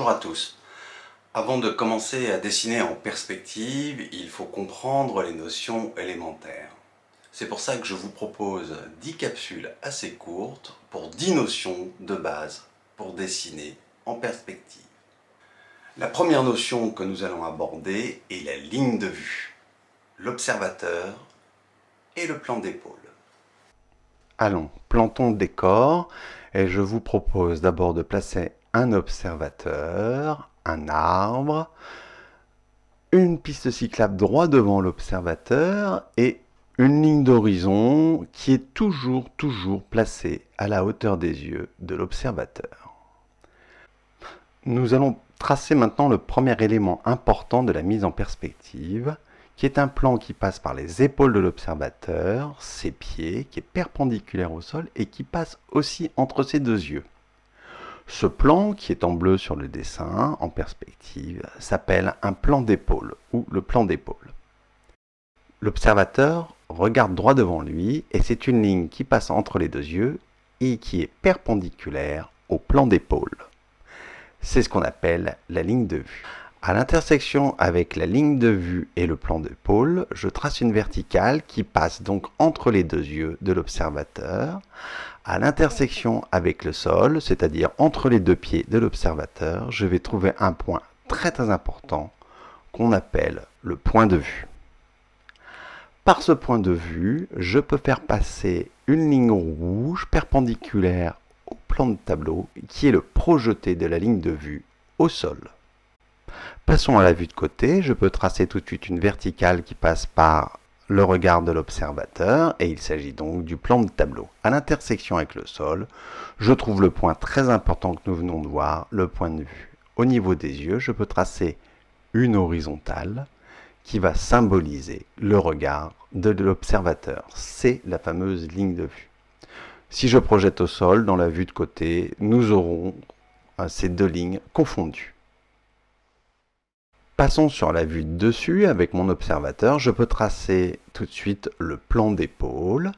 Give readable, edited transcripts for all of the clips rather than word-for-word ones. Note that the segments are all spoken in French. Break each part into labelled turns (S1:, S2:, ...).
S1: Bonjour à tous. Avant de commencer à dessiner en perspective, il faut comprendre les notions élémentaires. C'est pour ça que je vous propose 10 capsules assez courtes pour 10 notions de base pour dessiner en perspective. La première notion que nous allons aborder est la ligne de vue, l'observateur et le plan d'épaule. Allons, plantons le décor et je vous propose d'abord de placer un observateur, un arbre, une piste cyclable droit devant l'observateur et une ligne d'horizon qui est toujours placée à la hauteur des yeux de l'observateur. Nous allons tracer maintenant le premier élément important de la mise en perspective, qui est un plan qui passe par les épaules de l'observateur, ses pieds, qui est perpendiculaire au sol et qui passe aussi entre ses deux yeux. Ce plan, qui est en bleu sur le dessin, en perspective, s'appelle un plan d'épaule ou le plan d'épaule. L'observateur regarde droit devant lui et c'est une ligne qui passe entre les deux yeux et qui est perpendiculaire au plan d'épaule. C'est ce qu'on appelle la ligne de vue. À l'intersection avec la ligne de vue et le plan d'épaule, je trace une verticale qui passe donc entre les deux yeux de l'observateur. À l'intersection avec le sol, c'est-à-dire entre les deux pieds de l'observateur, je vais trouver un point très important qu'on appelle le point de vue. Par ce point de vue, je peux faire passer une ligne rouge perpendiculaire au plan de tableau qui est le projeté de la ligne de vue au sol. Passons à la vue de côté, je peux tracer tout de suite une verticale qui passe par le regard de l'observateur et il s'agit donc du plan de tableau. À l'intersection avec le sol, je trouve le point très important que nous venons de voir, le point de vue. Au niveau des yeux, je peux tracer une horizontale qui va symboliser le regard de l'observateur. C'est la fameuse ligne de vue. Si je projette au sol, dans la vue de côté, nous aurons ces deux lignes confondues. Passons sur la vue de dessus avec mon observateur. Je peux tracer tout de suite le plan d'épaule,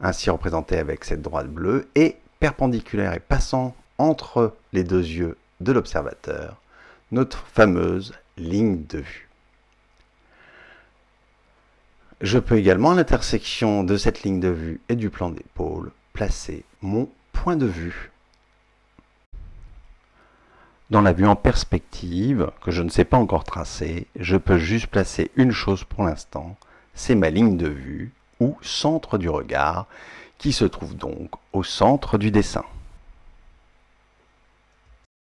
S1: ainsi représenté avec cette droite bleue, et perpendiculaire et passant entre les deux yeux de l'observateur, notre fameuse ligne de vue. Je peux également, à l'intersection de cette ligne de vue et du plan d'épaule, placer mon point de vue. Dans la vue en perspective, que je ne sais pas encore tracer, je peux juste placer une chose pour l'instant, c'est ma ligne de vue, ou centre du regard, qui se trouve donc au centre du dessin.